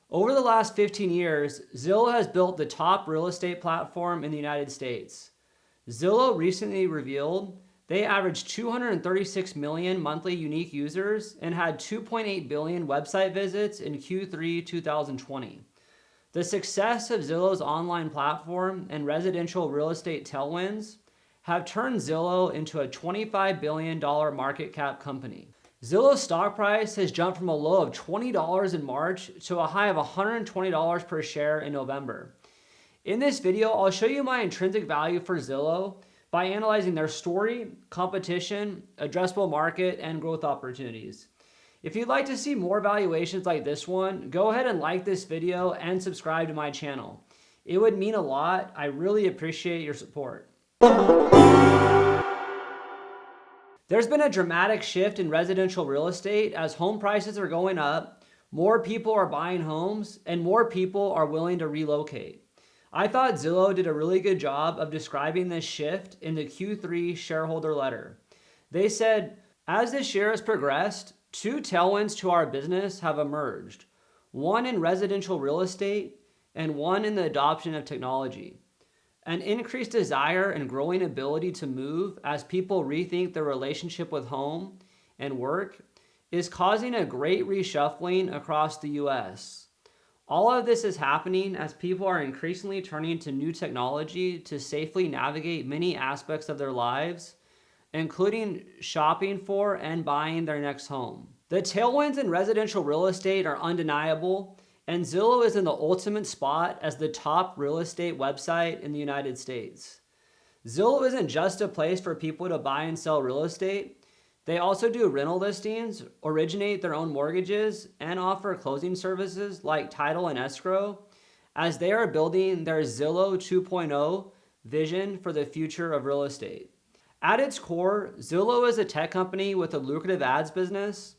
Over the last 15 years, Zillow has built the top real estate platform in the United States. Zillow recently revealed they averaged 236 million monthly unique users and had 2.8 billion website visits in Q3 2020. The success of Zillow's online platform and residential real estate tailwinds have turned Zillow into a $25 billion market cap company. Zillow's stock price has jumped from a low of $20 in March to a high of $120 per share in November. In this video, I'll show you my intrinsic value for Zillow by analyzing their story, competition, addressable market, and growth opportunities. If you'd like to see more valuations like this one, go ahead and like this video and subscribe to my channel. It would mean a lot. I really appreciate your support. There's been a dramatic shift in residential real estate as home prices are going up, more people are buying homes, and more people are willing to relocate. I thought Zillow did a really good job of describing this shift in the Q3 shareholder letter. They said, as this year has progressed, two tailwinds to our business have emerged, one in residential real estate and one in the adoption of technology. An increased desire and growing ability to move as people rethink their relationship with home and work is causing a great reshuffling across the US. All of this is happening as people are increasingly turning to new technology to safely navigate many aspects of their lives, including shopping for and buying their next home. The tailwinds in residential real estate are undeniable, and Zillow is in the ultimate spot as the top real estate website in the United States. Zillow isn't just a place for people to buy and sell real estate. They also do rental listings, originate their own mortgages, and offer closing services like title and escrow, as they are building their Zillow 2.0 vision for the future of real estate. At its core, Zillow is a tech company with a lucrative ads business,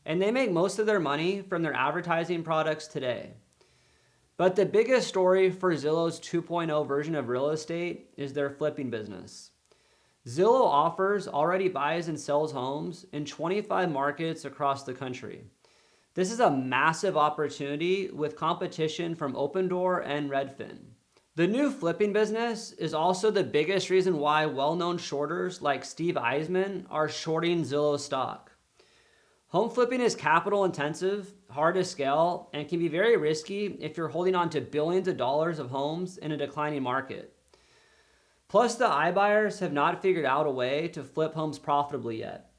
and they make most of their money from their advertising products today. But the biggest story for Zillow's 2.0 version of real estate is their flipping business. Zillow offers already buys and sells homes in 25 markets across the country. This is a massive opportunity with competition from Opendoor and Redfin. The new flipping business is also the biggest reason why well-known shorters like Steve Eisman are shorting Zillow stock. Home flipping is capital intensive, hard to scale, and can be very risky if you're holding on to billions of dollars of homes in a declining market. Plus, the iBuyers have not figured out a way to flip homes profitably yet.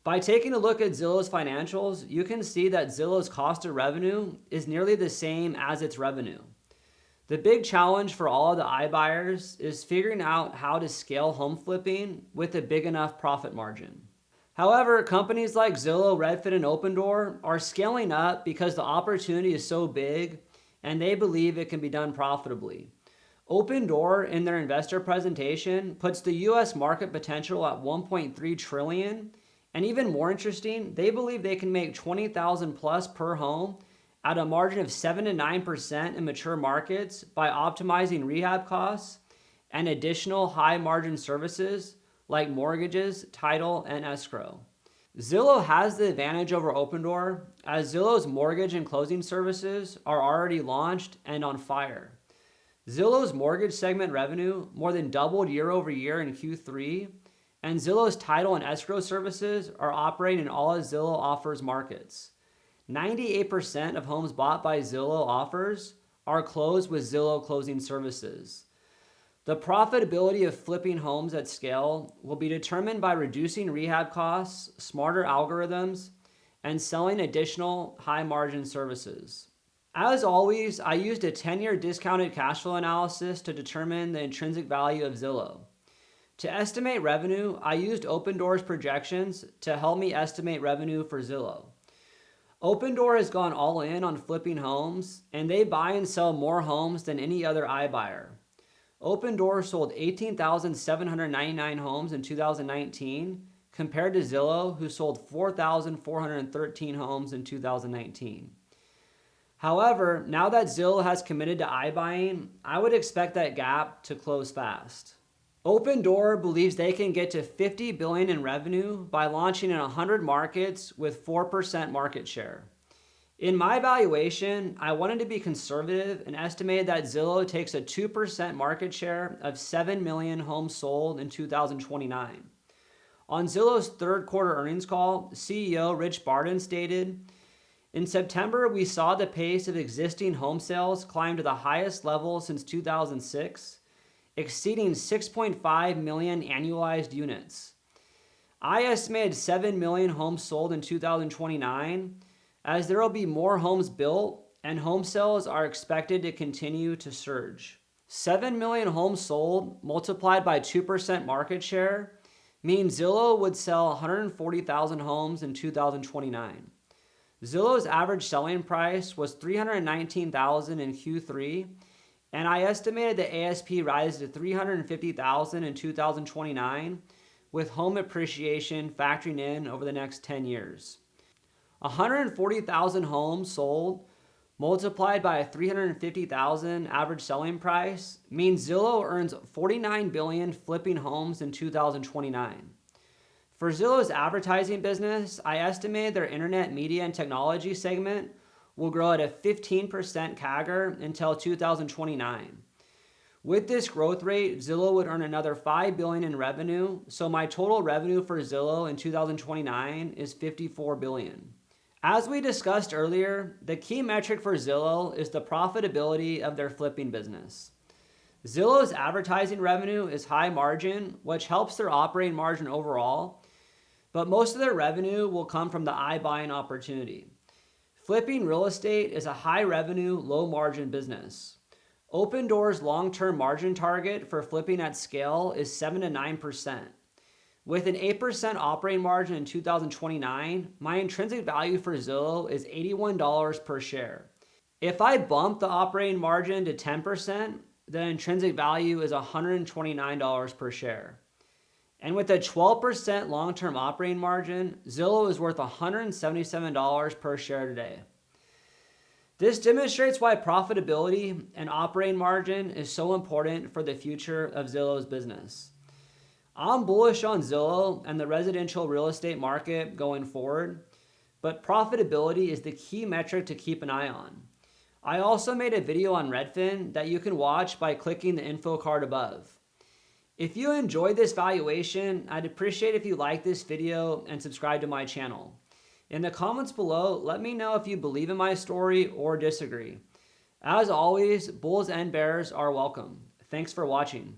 By taking a look at Zillow's financials, you can see that Zillow's cost of revenue is nearly the same as its revenue. The big challenge for all of the iBuyers is figuring out how to scale home flipping with a big enough profit margin. However, companies like Zillow, Redfin, and Opendoor are scaling up because the opportunity is so big and they believe it can be done profitably. Opendoor, in their investor presentation, puts the US market potential at $1.3 trillion, and even more interesting, they believe they can make $20,000 plus per home at a margin of 7 to 9% in mature markets by optimizing rehab costs and additional high margin services like mortgages, title, and escrow. Zillow has the advantage over Opendoor as Zillow's mortgage and closing services are already launched and on fire. Zillow's mortgage segment revenue more than doubled year over year in Q3, and Zillow's title and escrow services are operating in all of Zillow offers markets. 98% of homes bought by Zillow offers are closed with Zillow closing services. The profitability of flipping homes at scale will be determined by reducing rehab costs, smarter algorithms, and selling additional high-margin services. As always, I used a 10-year discounted cash flow analysis to determine the intrinsic value of Zillow. To estimate revenue, I used Opendoor's projections to help me estimate revenue for Zillow. Opendoor has gone all in on flipping homes, and they buy and sell more homes than any other iBuyer. Opendoor sold 18,799 homes in 2019 compared to Zillow, who sold 4,413 homes in 2019. However, now that Zillow has committed to iBuying, I would expect that gap to close fast. Opendoor believes they can get to $50 billion in revenue by launching in 100 markets with 4% market share. In my valuation, I wanted to be conservative and estimated that Zillow takes a 2% market share of 7 million homes sold in 2029. On Zillow's third quarter earnings call, CEO Rich Barton stated, "In September, we saw the pace of existing home sales climb to the highest level since 2006, exceeding 6.5 million annualized units. I estimated 7 million homes sold in 2029, as there will be more homes built and home sales are expected to continue to surge." 7 million homes sold multiplied by 2% market share means Zillow would sell 140,000 homes in 2029. Zillow's average selling price was $319,000 in Q3, and I estimated the ASP rises to $350,000 in 2029, with home appreciation factoring in over the next 10 years. 140,000 homes sold multiplied by a $350,000 average selling price means Zillow earns $49 billion flipping homes in 2029. For Zillow's advertising business, I estimated their internet media and technology segment will grow at a 15% CAGR until 2029. With this growth rate, Zillow would earn another $5 billion in revenue, so my total revenue for Zillow in 2029 is $54 billion. As we discussed earlier, the key metric for Zillow is the profitability of their flipping business. Zillow's advertising revenue is high margin, which helps their operating margin overall, but most of their revenue will come from the iBuying opportunity. Flipping real estate is a high revenue, low margin business. Opendoor's long-term margin target for flipping at scale is 7 to 9%. With an 8% operating margin in 2029, my intrinsic value for Zillow is $81 per share. If I bump the operating margin to 10%, the intrinsic value is $129 per share. And with a 12% long-term operating margin, Zillow is worth $177 per share today. This demonstrates why profitability and operating margin is so important for the future of Zillow's business. I'm bullish on Zillow and the residential real estate market going forward, but profitability is the key metric to keep an eye on. I also made a video on Redfin that you can watch by clicking the info card above. If you enjoyed this valuation, I'd appreciate if you like this video and subscribe to my channel. In the comments below, let me know if you believe in my story or disagree. As always, bulls and bears are welcome. Thanks for watching.